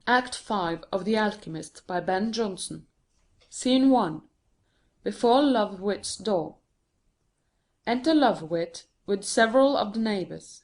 Act 5 of The Alchemist by Ben Jonson. Scene 1. Before Love-Wit's door. Enter Love-Wit with several of the neighbours.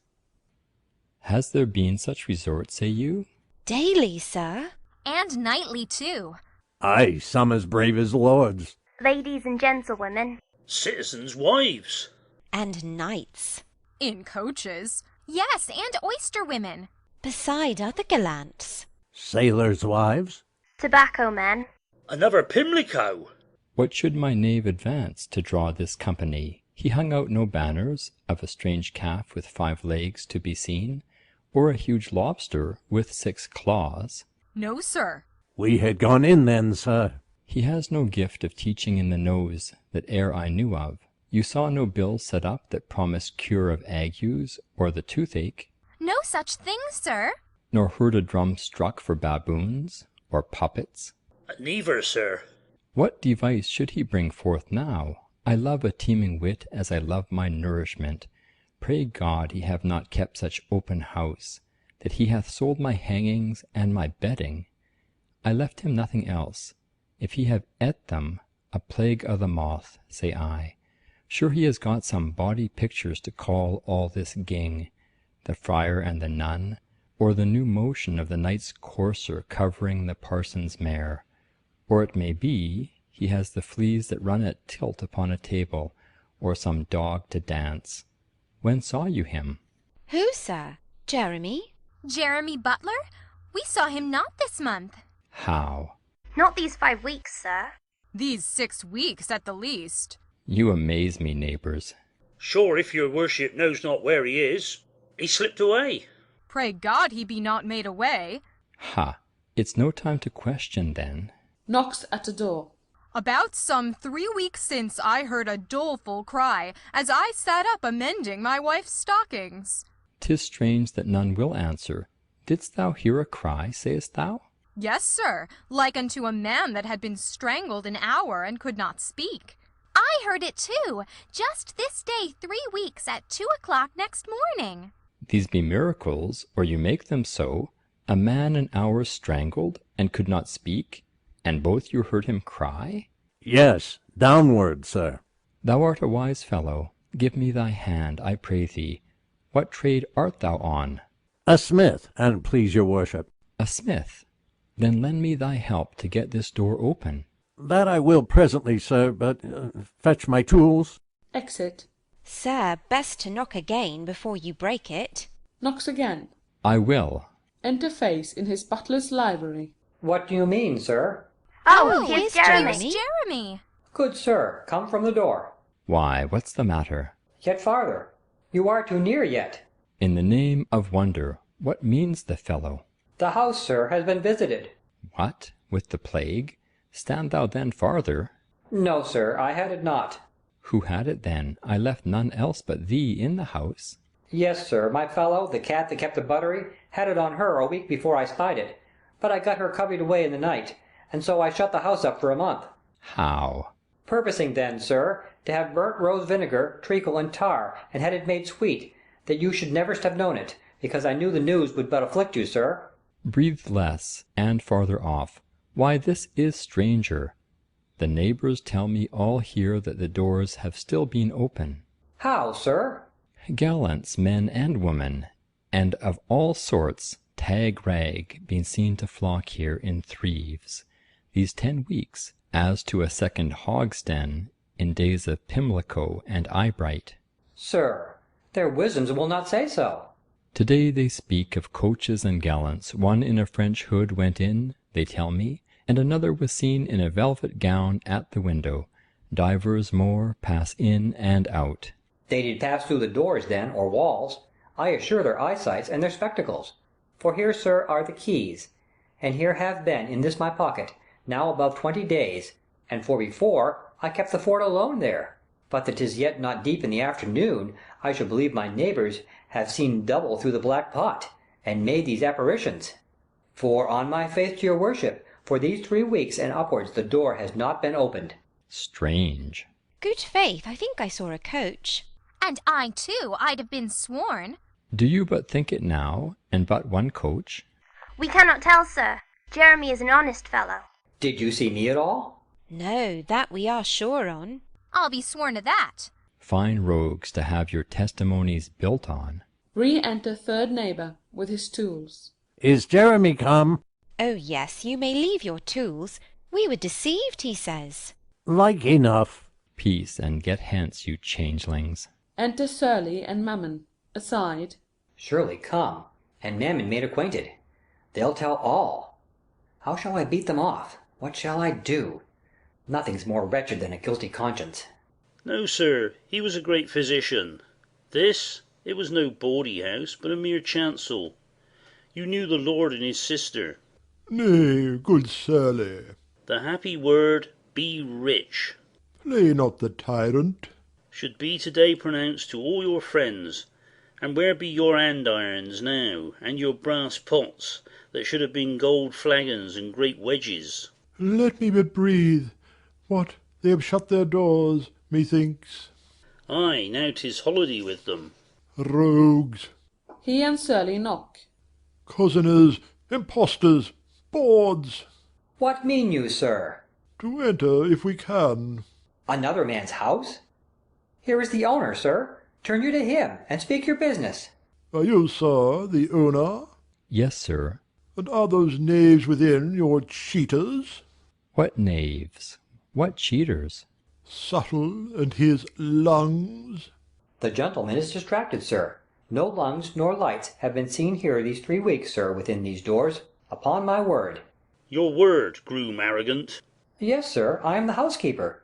Has there been such resort, say you? Daily, sir. And nightly too. Aye, some as brave as lords. Ladies and gentlewomen. Citizens' wives. And knights. In coaches. Yes, and oyster women. Beside other gallants. Sailors' wives. Tobacco men. Another Pimlico. What should my knave advance to draw this company? He hung out no banners of a strange calf with 5 legs to be seen, or a huge lobster with 6 claws. No, sir. We had gone in then, sir. He has no gift of teaching in the nose that e'er I knew of. You saw no bill set up that promised cure of agues or the toothache, No such thing, sir. nor heard a drum struck for baboons or puppets. Neither, sir. What device should he bring forth now? I love a teeming wit as I love my nourishment. Pray God he have not kept such open house, that he hath sold my hangings and my bedding. I left him nothing else. If he have ate them, a plague o' the moth, say I. Sure he has got some bawdy pictures to call all this ging, the friar and the nun, or the new motion of the knight's courser covering the parson's mare. Or it may be, he has the fleas that run at tilt upon a table, or some dog to dance. When saw you him? Who, sir? Jeremy? Jeremy Butler? We saw him not this month. How? Not these 5 weeks, sir. These 6 weeks at the least. You amaze me, neighbours. Sure, if your worship knows not where he is, he slipped away. Pray God he be not made away. Ha! It's no time to question, then. Knocks at the door. About some 3 weeks since I heard a doleful cry, as I sat up a-mending my wife's stockings. 'Tis strange that none will answer. Didst thou hear a cry, sayest thou? Yes, sir, like unto a man that had been strangled an hour and could not speak. I heard it too, just this day 3 weeks at 2 o'clock next morning. These be miracles, or you make them so. A man an hour strangled, and could not speak, and both you heard him cry? Yes, downward, sir. Thou art a wise fellow. Give me thy hand, I pray thee. What trade art thou on? A smith, and please your worship. A smith? Then lend me thy help to get this door open. That I will presently, sir, but fetch my tools. Exit. Sir, best to knock again before you break it. Knocks again. I will. Enter Face in his butler's livery. What do you mean, sir? Oh, here's here's Jeremy. Here's Jeremy. Good sir, come from the door. Why, what's the matter? Yet farther. You are too near yet. In the name of wonder, what means the fellow? The house, sir, has been visited. What, with the plague? Stand thou then farther. No, sir, I had it not. Who had it then? I left none else but thee in the house. Yes, sir, my fellow, the cat that kept the buttery, had it on her a week before I spied it. But I got her covered away in the night, and so I shut the house up for a month. How? Purposing then, sir, to have burnt rose vinegar, treacle, and tar, and had it made sweet, that you should never have known it, because I knew the news would but afflict you, sir. Breathe less, and farther off. Why, this is stranger. The neighbours tell me all here that the doors have still been open. How, sir? Gallants, men and women, and of all sorts, tag-rag, been seen to flock here in threaves, these 10 weeks, as to a second hogsden in days of Pimlico and Eyebright. Sir, their wisdoms will not say so. Today they speak of coaches and gallants. One in a French hood went in, they tell me, and another was seen in a velvet gown at the window. Divers more pass in and out. They did pass through the doors then, or walls. I assure their eyesights and their spectacles. For here, sir, are the keys, and here have been in this my pocket, now above 20 days, and for before I kept the fort alone there. But that 'tis yet not deep in the afternoon, I should believe my neighbours have seen double through the black pot, and made these apparitions. For on my faith to your worship, for these 3 weeks and upwards the door has not been opened. Strange. Good faith, I think I saw a coach. And I too, I'd have been sworn. Do you but think it now, and but one coach? We cannot tell, sir. Jeremy is an honest fellow. Did you see me at all? No, that we are sure on. I'll be sworn to that. Fine rogues to have your testimonies built on. Re-enter third neighbour with his tools. Is Jeremy come? Oh yes, you may leave your tools. We were deceived, he says. Like enough. Peace, and get hence, you changelings. Enter Surly and Mammon. Aside. Surely come, and Mammon made acquainted. They'll tell all. How shall I beat them off? What shall I do? Nothing's more wretched than a guilty conscience. No, sir, he was a great physician. This, it was no bawdy house, but a mere chancel. You knew the lord and his sister. Nay, good Surly. The happy word, be rich, Play not the tyrant. should be to-day pronounced to all your friends. And where be your andirons now, and your brass pots, that should have been gold flagons and great wedges? Let me but breathe. What, they have shut their doors, methinks. Ay, now 'tis holiday with them. Rogues, He and Surly knock. cozeners, impostors, bawds. What mean you, sir? To enter if we can. Another man's house? Here is the owner, sir. Turn you to him, and speak your business. Are you, sir, the owner? Yes, sir. And are those knaves within your cheaters? What knaves? What cheaters? Subtle and his lungs? The gentleman is distracted, sir. No lungs nor lights have been seen here these 3 weeks, sir, within these doors. Upon my word. Your word, groom arrogant. Yes, sir, I am the housekeeper,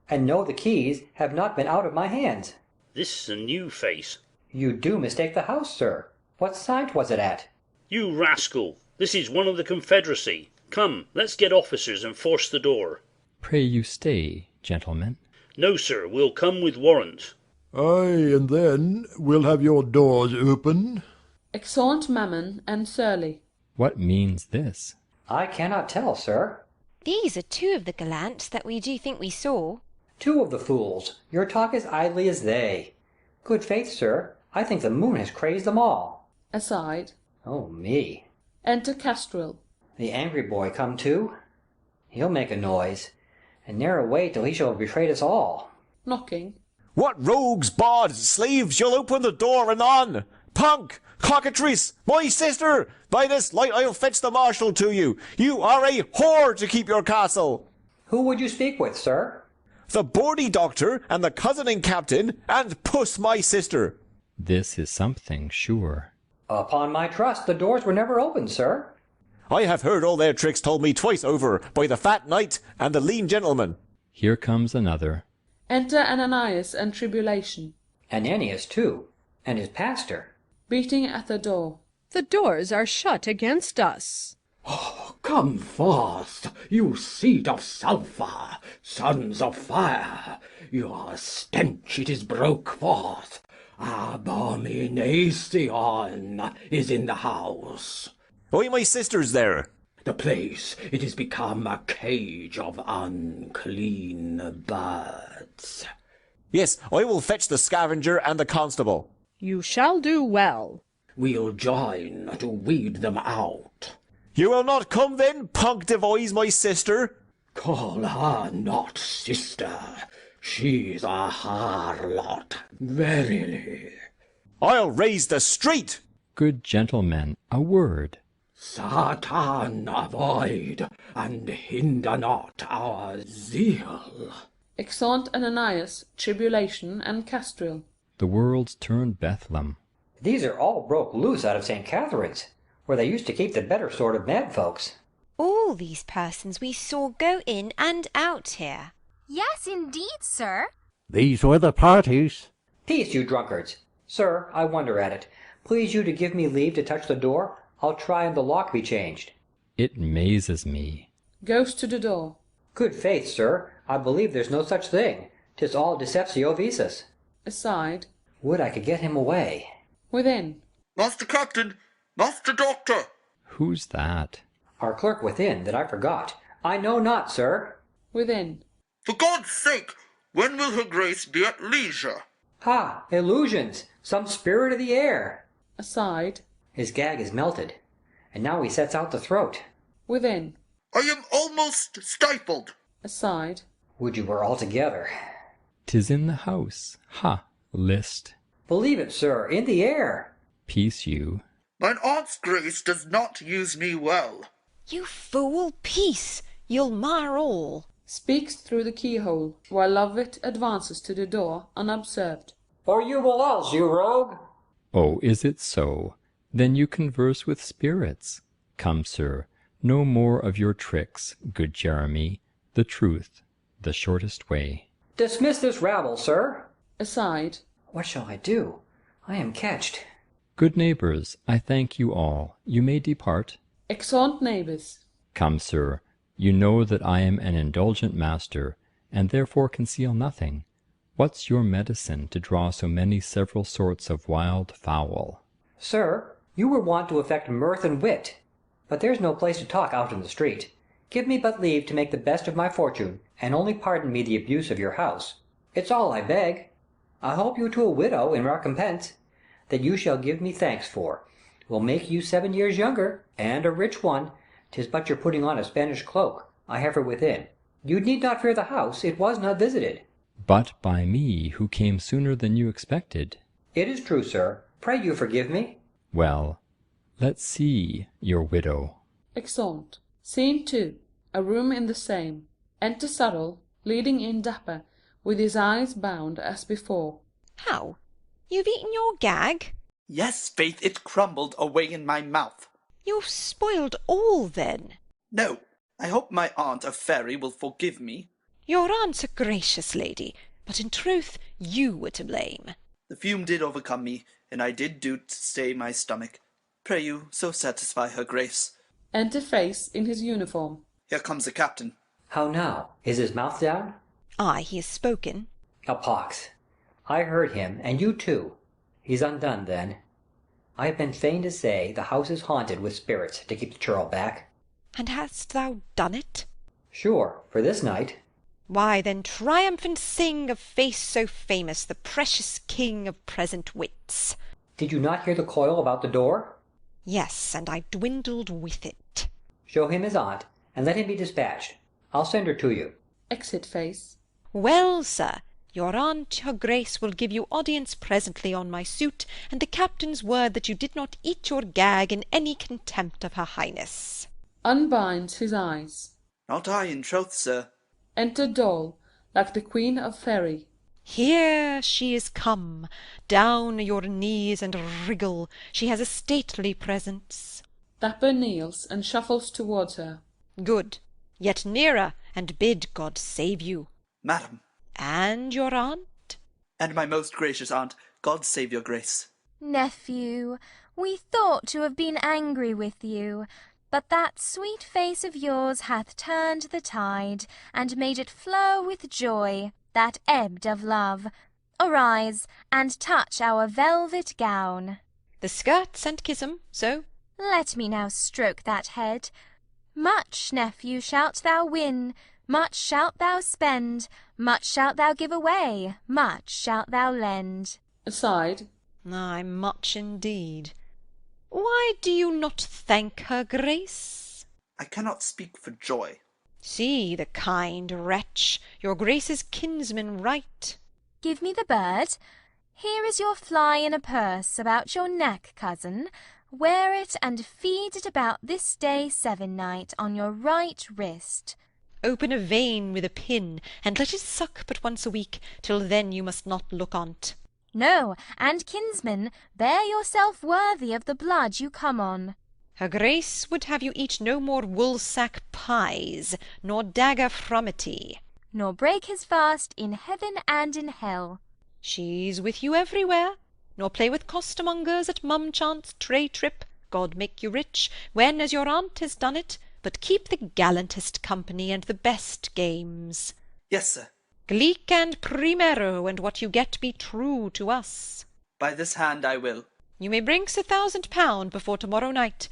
and know the keys have not been out of my hands. This is a new face. You do mistake the house, sir. What side was it at? You rascal, this is one of the Confederacy. Come, let's get officers and force the door. Pray you stay, gentlemen. No, sir, we'll come with warrant. Ay, and then we'll have your doors open. Exeunt Mammon and Surly. What means this? I cannot tell, sir. These are 2 of the gallants that we do think we saw. 2 of the fools. Your talk is idly as they. Good faith, sir, I think the moon has crazed them all. Aside. Oh, me. Enter Castril. The angry boy come too? He'll make a noise, and ne'er away till he shall have betrayed us all. Knocking. What rogues, bawds, slaves, you'll open the door anon? Punk, cockatrice, my sister! By this light I'll fetch the marshal to you. You are a whore to keep your castle. Who would you speak with, sir? The boardy doctor and the cousining captain and Puss my sister. This is something, sure. Upon my trust, the doors were never opened, sir. I have heard all their tricks told me twice over by the fat knight and the lean gentleman. Here comes another. Enter Ananias and Tribulation. Ananias, too, and his pastor. Beating at the door. The doors are shut against us. Come forth, you seed of sulphur, sons of fire. Your stench it is broke forth. Abomination is in the house. Why, my sister's there. The place, it is become a cage of unclean birds. Yes, I will fetch the scavenger and the constable. You shall do well. We'll join to weed them out. You will not come then, punk devise my sister? Call her not sister. She's a harlot, verily. I'll raise the street. Good gentlemen, a word. Satan avoid, and hinder not our zeal. Exeunt Ananias, Tribulation, and Castril. The world's turned Bethlehem. These are all broke loose out of St. Catherine's, where they used to keep the better sort of mad folks. All these persons we saw go in and out here. Yes, indeed, sir. These were the parties. Peace, you drunkards. Sir, I wonder at it. Please you to give me leave to touch the door. I'll try and the lock be changed. It mazes me. Goes to the door. Good faith, sir, I believe there's no such thing. 'Tis all deceptio visas. Aside. Would I could get him away. Within. Master Captain! Master Doctor! Who's that? Our clerk within, that I forgot. I know not, sir. Within. For God's sake, when will her grace be at leisure? Ha! Illusions! Some spirit of the air! Aside. His gag is melted, and now he sets out the throat. Within. I am almost stifled. Aside. Would you were all together. 'Tis in the house. Ha, list. Believe it, sir, in the air. Peace you. Mine aunt's grace does not use me well. You fool, peace! You'll mar all. Speaks through the keyhole, while Lovewit advances to the door, unobserved. Or you will else, you rogue. Oh, is it so? Then you converse with spirits. Come, sir, no more of your tricks, good Jeremy. The truth, the shortest way. Dismiss this rabble, sir. Aside. What shall I do? I am catched. Good neighbours, I thank you all. You may depart. Exeunt neighbours. Come, sir, you know that I am an indulgent master, and therefore conceal nothing. What's your medicine to draw so many several sorts of wild fowl? Sir, you were wont to affect mirth and wit, but there's no place to talk out in the street. Give me but leave to make the best of my fortune, and only pardon me the abuse of your house. It's all I beg. I hope you to a widow in recompense, that you shall give me thanks for, will make you 7 years younger, and a rich one. 'Tis but your putting on a Spanish cloak. I have her within. You need not fear the house, it was not visited. But by me, who came sooner than you expected. It is true, sir. Pray you forgive me. Well, let's see your widow. Exeunt. Scene 2. A room in the same. Enter Subtle, leading in Dapper, with his eyes bound as before. How? You've eaten your gag? Yes, faith, it crumbled away in my mouth. You've spoiled all, then. No, I hope my aunt of Fairy will forgive me. Your aunt's a gracious lady, but in truth you were to blame. The fume did overcome me, and I did do to stay my stomach. Pray you, so satisfy her grace. Enter Face in his uniform. Here comes the captain. How now? Is his mouth down? Ay, he has spoken. A pox. I heard him, and you too. He's undone, then. I have been fain to say the house is haunted with spirits to keep the churl back. And hast thou done it? Sure, for this night. Why, then triumphant sing of face so famous, the precious king of present wits. Did you not hear the coil about the door? Yes, and I dwindled with it. Show him his aunt, and let him be dispatched. I'll send her to you. Exit Face. Well, sir, your aunt, her grace, will give you audience presently on my suit, and the captain's word that you did not eat your gag in any contempt of her highness. Unbinds his eyes. Not I, in troth, sir. Enter Doll, like the Queen of Fairy. Here she is come. Down your knees and wriggle. She has a stately presence. Dapper kneels and shuffles towards her. Good. Yet nearer, and bid God save you. Madam. And your aunt? And my most gracious aunt, God save your grace. Nephew, we thought to have been angry with you, but that sweet face of yours hath turned the tide, and made it flow with joy, that ebbed of love. Arise, and touch our velvet gown. The skirts, and kiss 'em, so. Let me now stroke that head. Much, nephew, shalt thou win, much shalt thou spend, much shalt thou give away, much shalt thou lend. Aside. Ay, much indeed. Why do you not thank her grace? I cannot speak for joy. See the kind wretch, your grace's kinsman right. Give me the bird. Here is your fly in a purse about your neck, cousin. Wear it and feed it about this day seven-night on your right wrist. Open a vein with a pin, and let it suck but once a week, till then you must not look on't. No, and kinsman, bear yourself worthy of the blood you come on. Her grace would have you eat no more woolsack pies, nor dagger frumity. Nor break his fast in heaven and in hell. She's with you everywhere, nor play with costermongers at mumchance tray-trip, God make you rich, when as your aunt has done it, but keep the gallantest company and the best games. Yes, sir. Gleek and primero, and what you get be true to us. By this hand I will. You may brinks £1,000 before to-morrow night,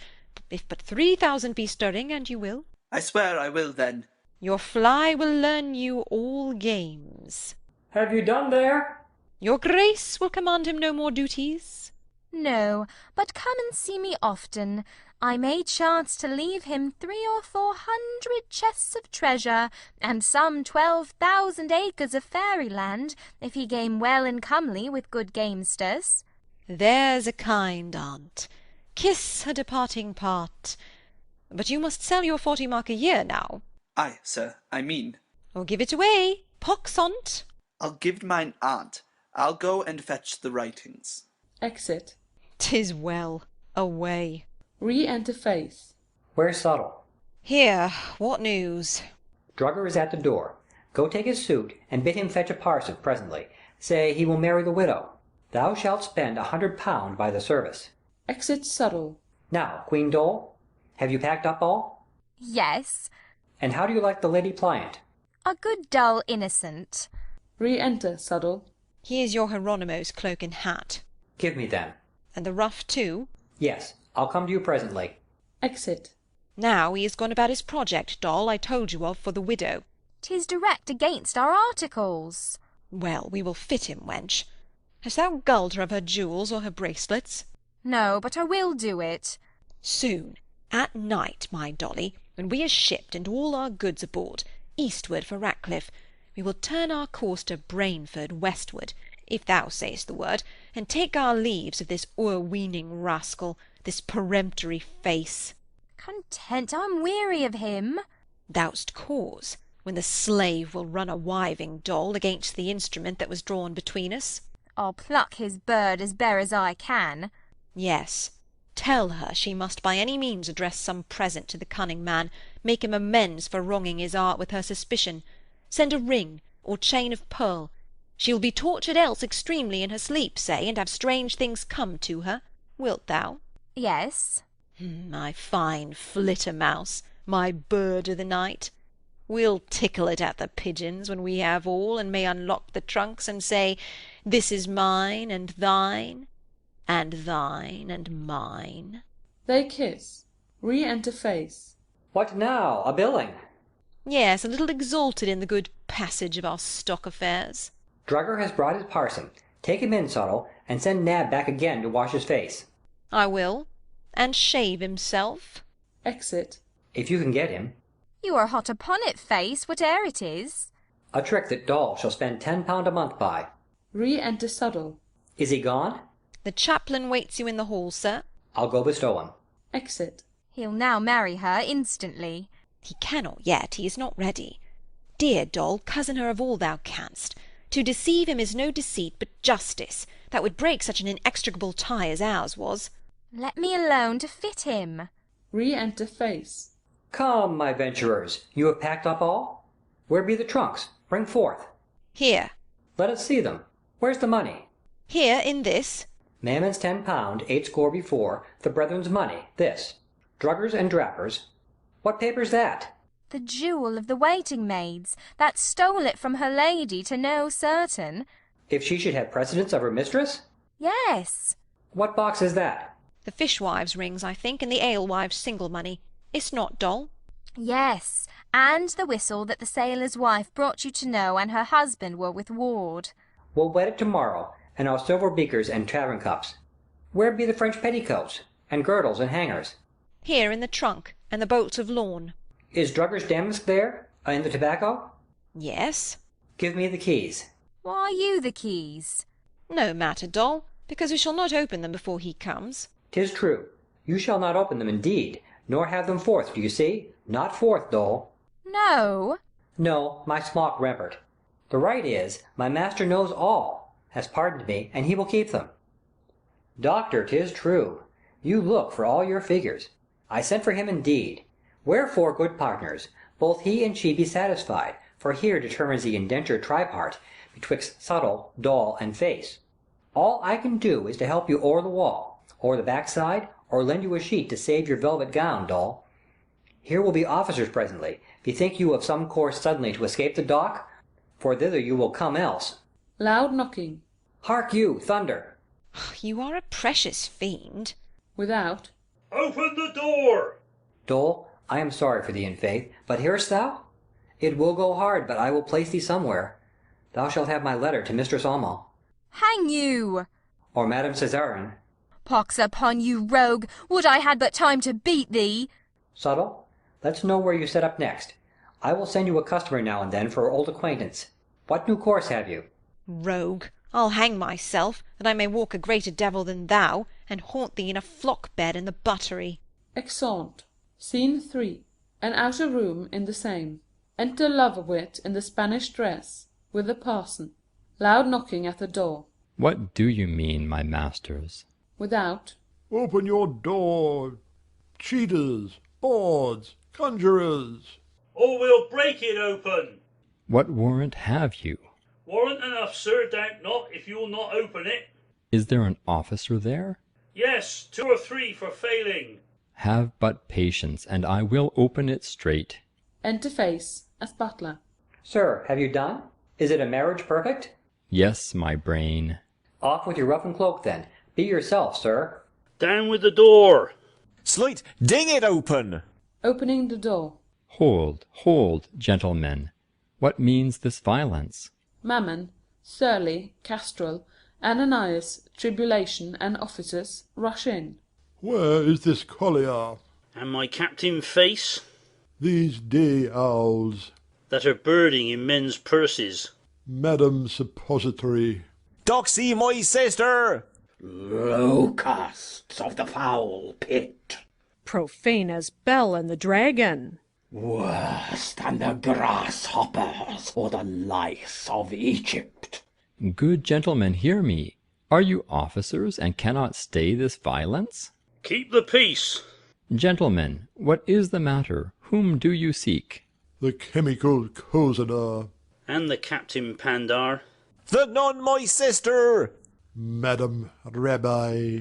if but 3,000 be stirring, and you will. I swear I will then. Your fly will learn you all games. Have you done there? Your grace will command him no more duties. No, but come and see me often. I may chance to leave him 300 or 400 chests of treasure, and some 12,000 acres of fairyland, if he game well and comely with good gamesters. There's a kind aunt. Kiss her departing part. But you must sell your 40 mark a year now. Aye, sir, I mean. Or give it away, pox on't. I'll give mine aunt. I'll go and fetch the writings. Exit. 'Tis well. Away. Re-enter Faith. Where's Subtle? Here, what news? Drugger is at the door. Go take his suit, and bid him fetch a parson presently. Say he will marry the widow. Thou shalt spend £100 by the service. Exit Subtle. Now, Queen Dole, have you packed up all? Yes, And how do you like the Lady Pliant? a good dull innocent. Re-enter Subtle. Here's your Hieronymo's cloak and hat. Give me them. And the ruff too. Yes, I'll come to you presently. Exit. Now he has gone about his project, doll, I told you of for the widow. 'Tis direct against our articles. Well, we will fit him, wench. Hast thou gulled her of her jewels or her bracelets? No, but I will do it. Soon, at night, my Dolly, when we are shipped and all our goods aboard, eastward for Ratcliffe, we will turn our course to Brainford westward, if thou say'st the word, and take our leaves of this o'erweening rascal, this peremptory face. Content, I'm weary of him. Thou'st cause, when the slave will run a wiving, doll, against the instrument that was drawn between us. I'll pluck his bird as bare as I can. Yes, tell her she must by any means address some present to the cunning man, make him amends for wronging his art with her suspicion, send a ring or chain of pearl. She will be tortured else extremely in her sleep, say, and have strange things come to her. Wilt thou? Yes. My fine flitter-mouse, my bird o' the night. We'll tickle it at the pigeons when we have all, and may unlock the trunks and say, this is mine and thine, and thine and mine. They kiss. Re-enter Faith. What now, a billing? Yes, a little exalted in the good passage of our stock affairs. Drugger has brought his parson. Take him in, Subtle, and send Nab back again to wash his face. I will. And shave himself. Exit. If you can get him. You are hot upon it, Face, whate'er it is. A trick that Doll shall spend £10 a month by. Re-enter Subtle. Is he gone? The chaplain waits you in the hall, sir. I'll go bestow him. Exit. He'll now marry her instantly. He cannot yet, he is not ready. Dear Doll, cozen her of all thou canst. To deceive him is no deceit, but justice, that would break such an inextricable tie as ours was. Let me alone to fit him. Re-enter Faith. Come, my venturers, you have packed up all? Where be the trunks? Bring forth. Here. Let us see them. Where's the money? Here, in this. Mammon's £10, 8 score before, the brethren's money, this. Druggers and drappers. What paper's that? The jewel of the waiting maids, that stole it from her lady to know certain. If she should have precedence of her mistress? Yes. What box is that? The fishwives' rings, I think, and the alewives' single money. Is't not, Doll? Yes, and the whistle that the sailor's wife brought you to know and her husband were with ward. We'll wet it tomorrow, and our silver beakers and tavern cups. Where be the French petticoats, and girdles and hangers? Here in the trunk, and the bolts of lawn. Is Drugger's damask there, in the tobacco? Yes. Give me the keys. Why you the keys? No matter, Doll, because we shall not open them before he comes. 'Tis true. You shall not open them indeed, nor have them forth, do you see? Not forth, Dole. No. No, my smock rempert. The right is, my master knows all, has pardoned me, and he will keep them. Doctor, 'tis true. You look for all your figures. I sent for him indeed. Wherefore, good partners, both he and she be satisfied, for here determines the indenture tripart betwixt Subtle, Doll, and Face. All I can do is to help you o'er the wall, o'er the backside, or lend you a sheet to save your velvet gown, Doll. Here will be officers presently. Bethink you of some course suddenly to escape the dock, for thither you will come else. Loud knocking. Hark you, thunder! You are a precious fiend. Without. Open the door! Dole, I am sorry for thee in faith, but hearest thou? It will go hard, but I will place thee somewhere. Thou shalt have my letter to Mistress Alma. Hang you! Or Madame Cesarin. Pox upon you, rogue! Would I had but time to beat thee! Subtle, let's know where you set up next. I will send you a customer now and then for our old acquaintance. What new course have you? Rogue, I'll hang myself, that I may walk a greater devil than thou, and haunt thee in a flock bed in the buttery. Exeunt. Scene 3. An outer room in the same. Enter Lovewit in the Spanish dress, with the parson. Loud knocking at the door. What do you mean, my masters? Without. Open your door. Cheaters, bawds, conjurers. Or we'll break it open. What warrant have you? Warrant enough, sir, doubt not, if you'll not open it. Is there an officer there? Yes, 2 or 3 for failing. Have but patience, and I will open it straight. Enter Face, as butler. Sir, have you done? Is it a marriage perfect? Yes, my brain. Off with your ruff and cloak, then. Be yourself, sir. Down with the door. Slight, ding it open. Opening the door. Hold, gentlemen. What means this violence? Mammon, Surly, Castrol, Ananias, Tribulation, and officers rush in. Where is this collier? And my captain Face, These day owls. that are birding in men's purses. Madam Suppository. Doxy, my sister. Locusts of the foul pit. Profane as Bel and the dragon. Worse than the grasshoppers or the lice of Egypt. Good gentlemen, hear me. Are you officers, and cannot stay this violence? Keep the peace. Gentlemen, what is the matter? Whom do you seek? The chemical cozener. And the Captain Pandar. The nun, my sister. Madam Rabbi.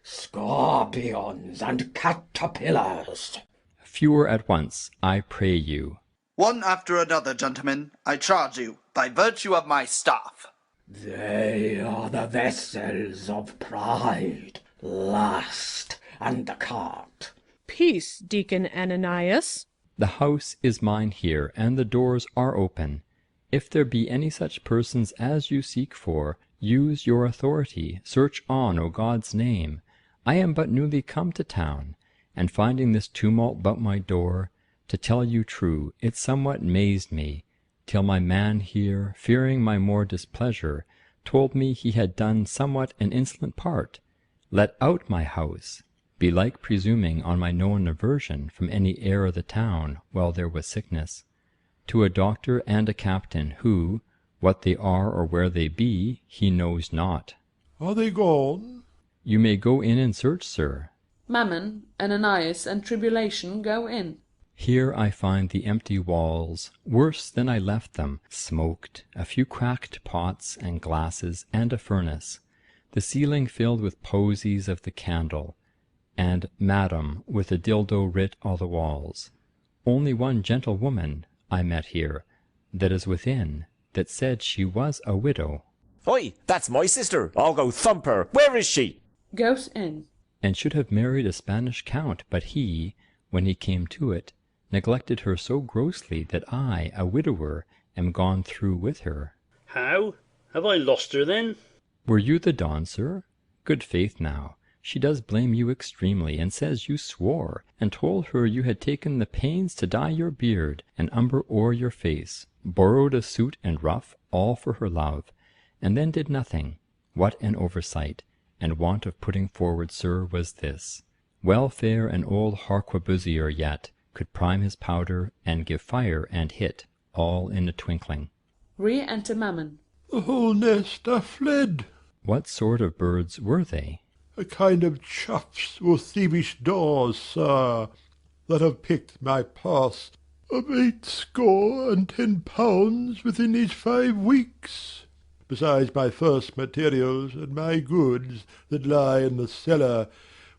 Scorpions and caterpillars. Fewer at once, I pray you. One after another, gentlemen, I charge you, by virtue of my staff. They are the vessels of pride, lust, and the cart. Peace, Deacon Ananias. The house is mine here, and the doors are open. If there be any such persons as you seek for, use your authority, search on, O God's name. I am but newly come to town, and finding this tumult about my door, to tell you true, it somewhat mazed me, till my man here, fearing my more displeasure, told me he had done somewhat an insolent part, let out my house, belike presuming on my known aversion from any air of the town while there was sickness, to a doctor and a captain, who, what they are or where they be, he knows not. Are they gone? You may go in and search, sir. Mammon, Ananias, and Tribulation go in. Here I find the empty walls, worse than I left them, smoked, a few cracked pots and glasses, and a furnace, the ceiling filled with posies of the candle, and Madam with a dildo writ all the walls. Only one gentlewoman I met here, that is within, that said she was a widow. Oi, that's my sister. I'll go thump her. Where is she? Goes in. And should have married a Spanish count, but he, when he came to it, neglected her so grossly that I, a widower, am gone through with her. How? Have I lost her then? Were you the Don, sir? Good faith now, she does blame you extremely, and says you swore, and told her you had taken the pains to dye your beard, and umber o'er your face, borrowed a suit and ruff, all for her love, and then did nothing. What an oversight, and want of putting forward, sir, was this! Well fare an old harquebusier yet, could prime his powder, and give fire and hit, all in a twinkling. Re-enter Mammon. The whole nest are fled. What sort of birds were they? A kind of chuffs or thievish daws, sir, that have picked my purse of 80 and 10 within these 5 weeks, besides my first materials and my goods that lie in the cellar,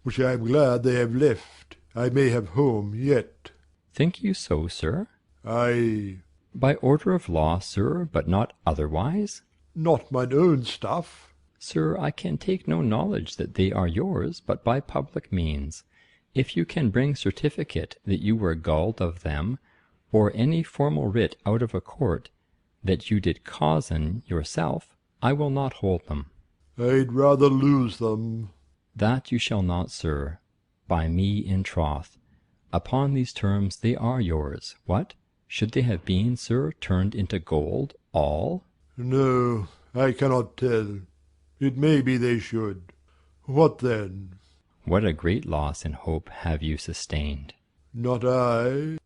which I am glad they have left. I may have home yet. Think you so, sir? Aye. By order of law, sir, but not otherwise? Not mine own stuff. Sir, I can take no knowledge that they are yours, but by public means. If you can bring certificate that you were gulled of them, or any formal writ out of a court, that you did causen yourself, I will not hold them. I'd rather lose them. That you shall not, sir, by me in troth. Upon these terms they are yours. What? Should they have been, sir, turned into gold, all? No, I cannot tell. It may be they should. What then? What a great loss in hope have you sustained. Not I.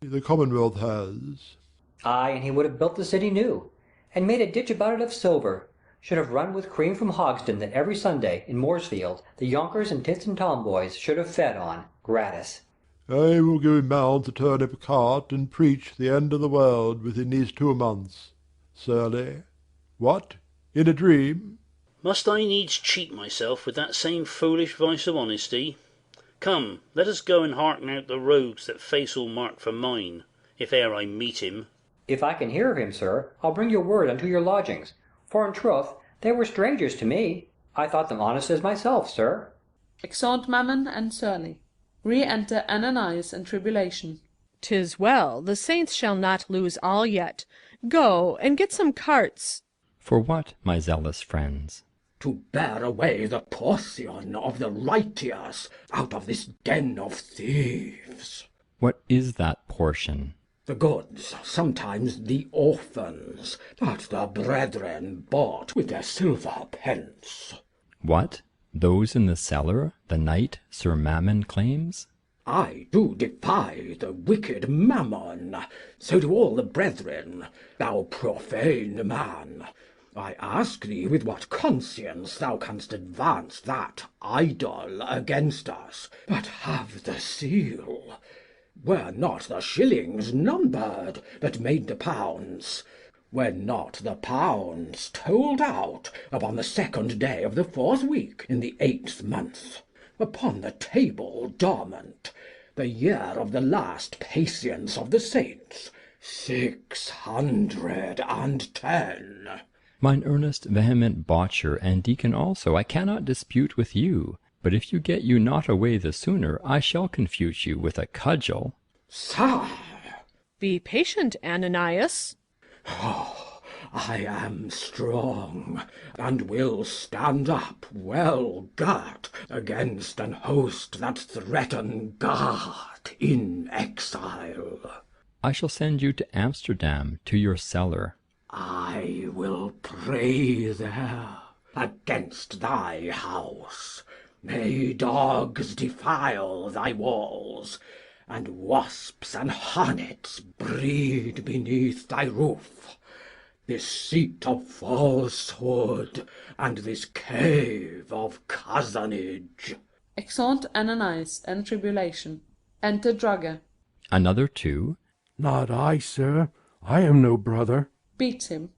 The Commonwealth has. Ay, and he would have built the city new, and made a ditch about it of silver, should have run with cream from Hogsden that every Sunday, in Moorsfield, the Yonkers and Tits and Tomboys should have fed on, gratis. I will go mount the turnip cart and preach the end of the world within these 2 months. Surly. What? In a dream? Must I needs cheat myself with that same foolish vice of honesty? Come, let us go and hearken out the rogues that face will mark for mine, if e'er I meet him. If I can hear of him, sir, I'll bring your word unto your lodgings, for in troth they were strangers to me. I thought them honest as myself, sir. Exeunt Mammon and Surly. Re-enter Ananias and Tribulation. 'Tis well, the saints shall not lose all yet. Go, and get some carts. For what, my zealous friends? To bear away the portion of the righteous out of this den of thieves. What is that portion? The goods, sometimes the orphans, that the brethren bought with their silver pence. What? Those in the cellar, the knight Sir Mammon claims? I do defy the wicked Mammon, so do all the brethren, thou profane man. I ask thee with what conscience thou canst advance that idol against us, but have the seal. Were not the shillings numbered that made the pounds? Were not the pounds told out upon the 2nd day of the 4th week in the 8th month, upon the table dormant, the year of the last patience of the saints, 610? Mine earnest vehement botcher and deacon also, I cannot dispute with you. But if you get you not away the sooner, I shall confute you with a cudgel. Sir! Be patient, Ananias. Oh, I am strong, and will stand up well girt against an host that threaten God in exile. I shall send you to Amsterdam, to your cellar. I will pray there, against thy house. May dogs defile thy walls, and wasps and hornets breed beneath thy roof. This seat of falsehood, and this cave of cozenage. Exeunt Ananias and Tribulation. Enter Drugger. Another too? Not I, sir. I am no brother. Beats him.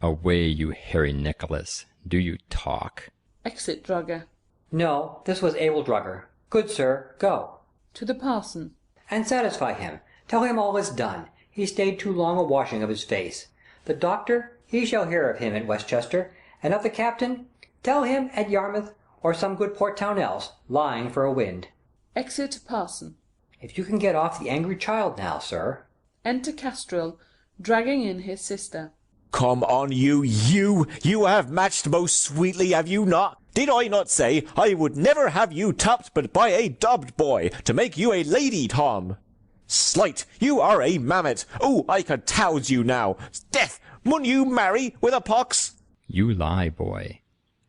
Away, you hairy Nicholas. Do you talk? Exit Drugger. No, this was Abel Drugger. Good sir, go. To the parson. And satisfy him. Tell him all is done. He stayed too long a washing of his face. The doctor, he shall hear of him at Westchester, and of the captain, tell him at Yarmouth, or some good port town else, lying for a wind. Exit Parson. If you can get off the angry child now, sir. Enter Castril, dragging in his sister. Come on, you have matched most sweetly, have you not? Did I not say I would never have you topped but by a dubbed boy, to make you a lady, Tom? Slight, you are a mammet. Oh, I could touse you now. Death, mun you marry with a pox? You lie, boy.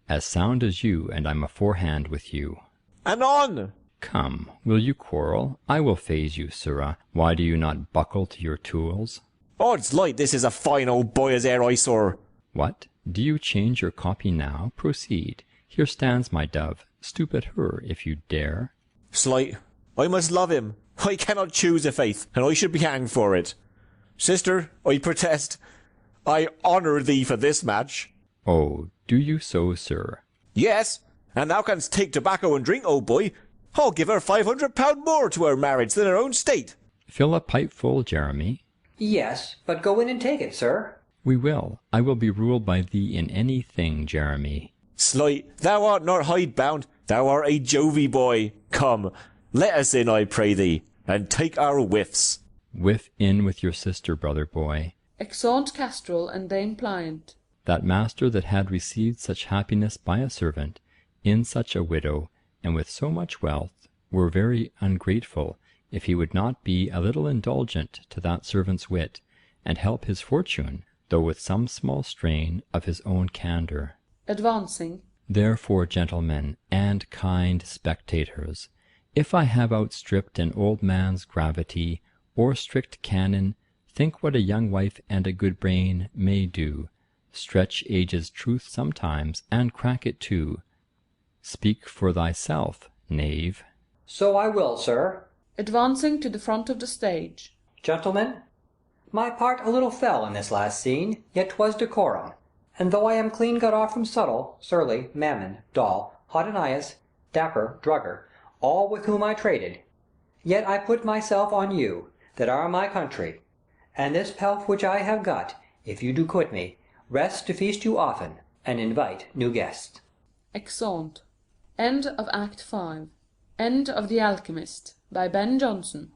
As sound as you, and I'm aforehand with you. Anon! Come, will you quarrel? I will phase you, sirrah. Why do you not buckle to your tools? Odds light, this is a fine old boy as e'er I saw. What? Do you change your copy now? Proceed. Here stands my dove. Stoop at her, if you dare. Slight, I must love him. I cannot choose a faith, and I should be hanged for it. Sister, I protest. I honour thee for this match. Oh, do you so, sir? Yes, and thou canst take tobacco and drink, old boy. I'll give her £500 more to her marriage than her own state. Fill a pipeful, Jeremy. Yes, but go in and take it, sir. We will. I will be ruled by thee in any thing, Jeremy. Slight, thou art not hidebound. Thou art a Jovie boy. Come, let us in, I pray thee, and take our whiffs. Whiff in with your sister, brother boy. Exeunt Kestrel and Dame Pliant. That master that had received such happiness by a servant, in such a widow, and with so much wealth, were very ungrateful, if he would not be a little indulgent to that servant's wit, and help his fortune, though with some small strain of his own candour. Advancing. Therefore, gentlemen, and kind spectators, if I have outstripped an old man's gravity, or strict canon, think what a young wife and a good brain may do, stretch age's truth sometimes, and crack it too. Speak for thyself, knave. So I will, sir. Advancing to the front of the stage. Gentlemen, my part a little fell in this last scene, yet 'twas decorum. And though I am clean got off from Subtle, Surly, Mammon, Doll, Hodenias, Dapper, Drugger, all with whom I traded, yet I put myself on you, that are my country, and this pelf which I have got, if you do quit me, rest to feast you often, and invite new guests. Exeunt. End of Act 5. End of The Alchemist, by Ben Jonson.